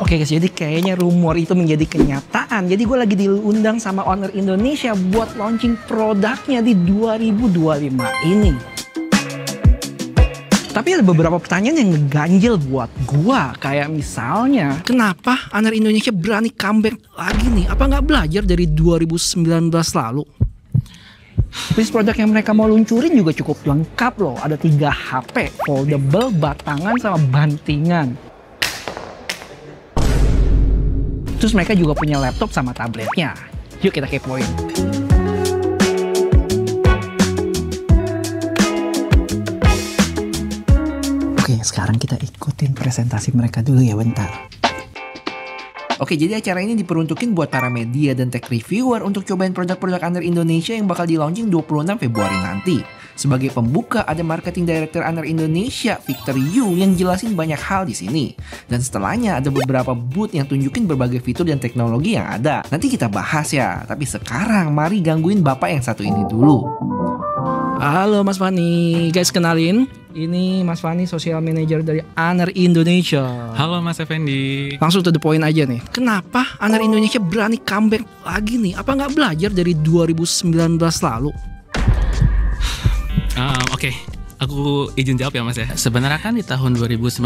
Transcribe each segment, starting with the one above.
Oke guys, jadi kayaknya rumor itu menjadi kenyataan. Jadi gue lagi diundang sama Honor Indonesia buat launching produknya di 2025 ini. Tapi ada beberapa pertanyaan yang ngeganjel buat gua. Kayak misalnya, kenapa Honor Indonesia berani comeback lagi nih? Apa nggak belajar dari 2019 lalu? List produk yang mereka mau luncurin juga cukup lengkap loh. Ada 3 HP, foldable, batangan, sama bantingan. Terus mereka juga punya laptop sama tabletnya. Yuk kita kepoin. Oke, sekarang kita ikutin presentasi mereka dulu ya bentar. Oke, jadi acara ini diperuntukin buat para media dan tech reviewer untuk cobain produk-produk Honor Indonesia yang bakal di launching 26 Februari nanti. Sebagai pembuka ada Marketing Director Honor Indonesia, Victor Yu, yang jelasin banyak hal di sini. Dan setelahnya ada beberapa booth yang tunjukin berbagai fitur dan teknologi yang ada. Nanti kita bahas ya, tapi sekarang mari gangguin bapak yang satu ini dulu. Halo Mas Fani, guys kenalin. Ini Mas Fani, Social Manager dari Honor Indonesia. Halo Mas Effendi. Langsung to the point aja nih. Kenapa Honor Indonesia berani comeback lagi nih? Apa nggak belajar dari 2019 lalu? Oke, aku izin jawab ya Mas ya. Sebenarnya kan di tahun 2019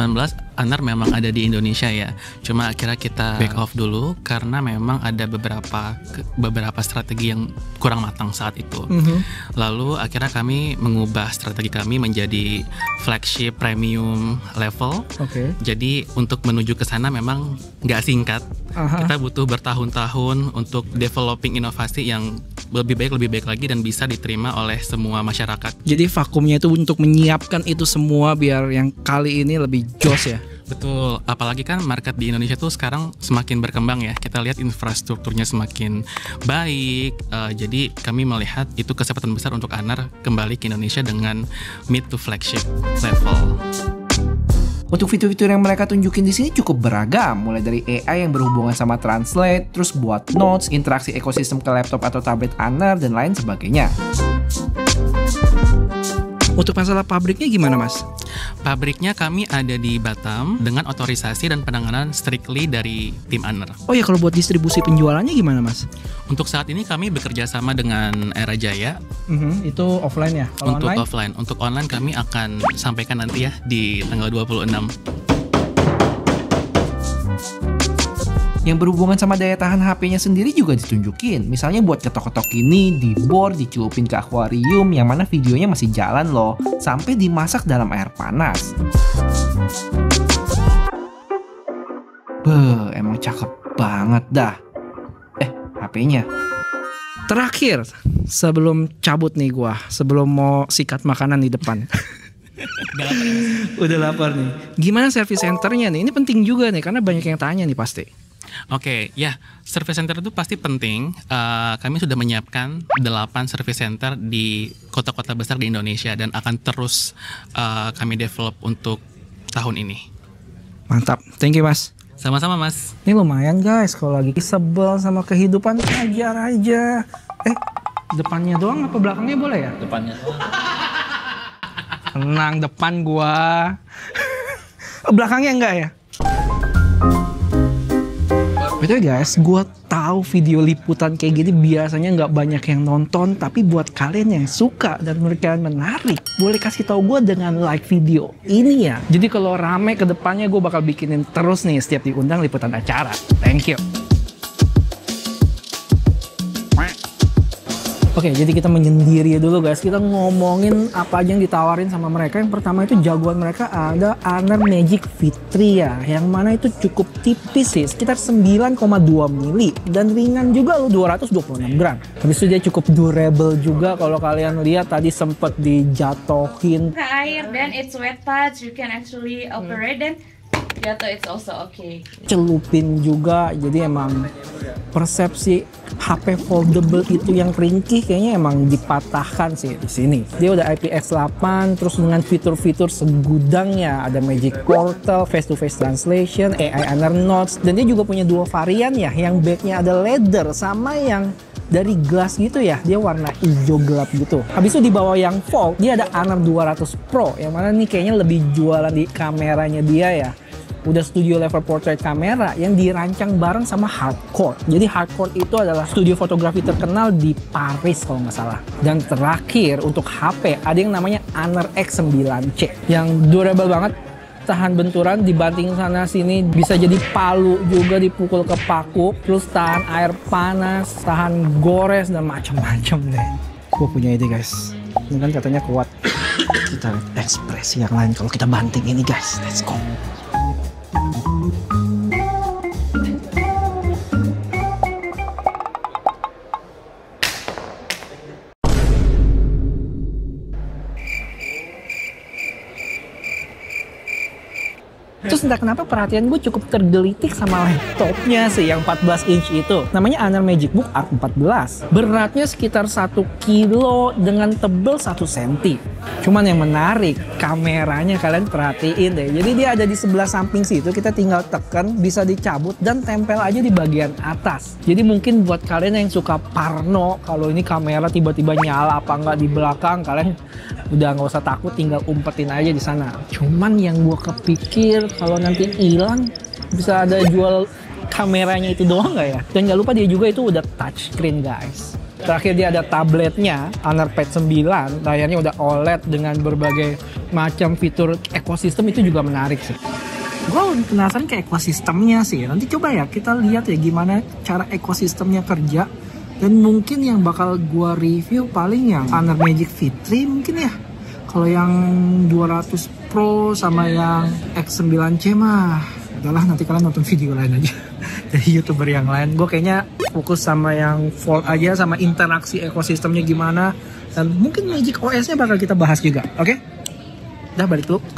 Honor memang ada di Indonesia ya. Cuma akhirnya kita back off dulu karena memang ada beberapa strategi yang kurang matang saat itu. Lalu akhirnya kami mengubah strategi kami menjadi flagship premium level. Jadi untuk menuju ke sana memang nggak singkat. Kita butuh bertahun-tahun untuk developing inovasi yang lebih baik lagi dan bisa diterima oleh semua masyarakat. Jadi vakumnya itu untuk menyiapkan itu semua biar yang kali ini lebih jos ya. Betul, apalagi kan market di Indonesia tuh sekarang semakin berkembang ya. Kita lihat infrastrukturnya semakin baik. Jadi kami melihat itu kesempatan besar untuk Honor kembali ke Indonesia dengan mid to flagship level. Untuk fitur-fitur yang mereka tunjukin di sini cukup beragam, mulai dari AI yang berhubungan sama Translate, terus buat notes, interaksi ekosistem ke laptop atau tablet Honor, dan lain sebagainya. Untuk masalah pabriknya gimana Mas? Pabriknya kami ada di Batam dengan otorisasi dan penanganan strictly dari tim Honor. Oh ya, kalau buat distribusi penjualannya gimana Mas? Untuk saat ini kami bekerja sama dengan Era Jaya. Itu offline ya? Kalau untuk online? Offline, untuk online kami akan sampaikan nanti ya di tanggal 26. Yang berhubungan sama daya tahan HP-nya sendiri juga ditunjukin. Misalnya buat ketok-ketok ini, dibor, dicelupin ke akuarium, yang mana videonya masih jalan loh, sampai dimasak dalam air panas. Beuh, emang cakep banget dah. HP-nya. Terakhir, sebelum cabut nih gua, sebelum mau sikat makanan di depan. Udah lapar nih. Gimana service centernya nih? Ini penting juga nih, karena banyak yang tanya nih pasti. Oke, ya, service center itu pasti penting. Kami sudah menyiapkan 8 service center di kota-kota besar di Indonesia dan akan terus kami develop untuk tahun ini. Mantap, thank you Mas. Sama-sama Mas. Ini lumayan guys, kalau lagi sebel sama kehidupan, ajar aja. Depannya doang apa belakangnya boleh ya? Depannya doang. Tenang, depan gua. Belakangnya enggak ya? Betul guys, gue tahu video liputan kayak gini biasanya nggak banyak yang nonton, tapi buat kalian yang suka dan menurut kalian menarik, boleh kasih tahu gue dengan like video ini ya. Jadi kalau rame ke depannya gue bakal bikinin terus nih setiap diundang liputan acara. Thank you. Oke, jadi kita menyendiri dulu guys. Kita ngomongin apa aja yang ditawarin sama mereka. Yang pertama itu jagoan mereka ada Honor Magic Vitria, yang mana itu cukup tipis sih, sekitar 9,2 mili dan ringan juga loh, 226 gram. Habis itu dia cukup durable juga, kalau kalian lihat tadi sempet dijatohin ke air, dan it's wet touch, you can actually operate dan jatuh it's also okay. Celupin juga, jadi emang persepsi HP foldable itu yang ringkih kayaknya emang dipatahkan sih di sini. Dia udah IPX8, terus dengan fitur-fitur segudangnya, ada Magic Portal, face-to-face translation, AI Honor Notes, dan dia juga punya 2 varian ya, yang backnya ada leather sama yang dari glass gitu ya, dia warna hijau gelap gitu. Habis itu di bawah yang fold, dia ada Honor 200 Pro, yang mana nih kayaknya lebih jualan di kameranya dia ya. udah studio level portrait kamera yang dirancang bareng sama Harcourt. Jadi Harcourt itu adalah studio fotografi terkenal di Paris kalau nggak salah. Dan terakhir untuk HP ada yang namanya Honor X9C yang durable banget, tahan benturan, dibanting sana sini, bisa jadi palu juga dipukul ke paku, terus tahan air panas, tahan gores dan macam-macam deh. Gue punya ide guys, ini kan katanya kuat. Kita lihat ekspresi yang lain kalau kita banting ini guys. Let's go. Terus entah kenapa perhatian gue cukup tergelitik sama laptopnya sih yang 14 inch itu. Namanya Honor Magic Book Arc 14. Beratnya sekitar 1 kilo dengan tebal 1 cm. Cuman yang menarik, kameranya kalian perhatiin deh. Jadi dia ada di sebelah samping situ, kita tinggal tekan, bisa dicabut dan tempel aja di bagian atas. Jadi mungkin buat kalian yang suka parno, kalau ini kamera tiba-tiba nyala apa nggak di belakang, kalian udah nggak usah takut, tinggal umpetin aja di sana. Cuman yang gue kepikir kalau nanti hilang bisa ada jual kameranya itu doang nggak ya? Dan nggak lupa dia juga itu udah touchscreen guys. Terakhir dia ada tabletnya, Honor Pad 9, layarnya udah OLED dengan berbagai macam fitur ekosistem, itu juga menarik sih. Gue penasaran ke ekosistemnya sih, nanti coba ya kita lihat ya gimana cara ekosistemnya kerja. Dan mungkin yang bakal gue review paling yang Honor Magic V3 mungkin ya. Kalau yang 200 Pro sama yang X9C mah adalah nanti kalian nonton video lain aja dari YouTuber yang lain. Gue kayaknya fokus sama yang Fold aja, sama interaksi ekosistemnya gimana, dan mungkin Magic OS-nya bakal kita bahas juga. Oke? Udah balik dulu.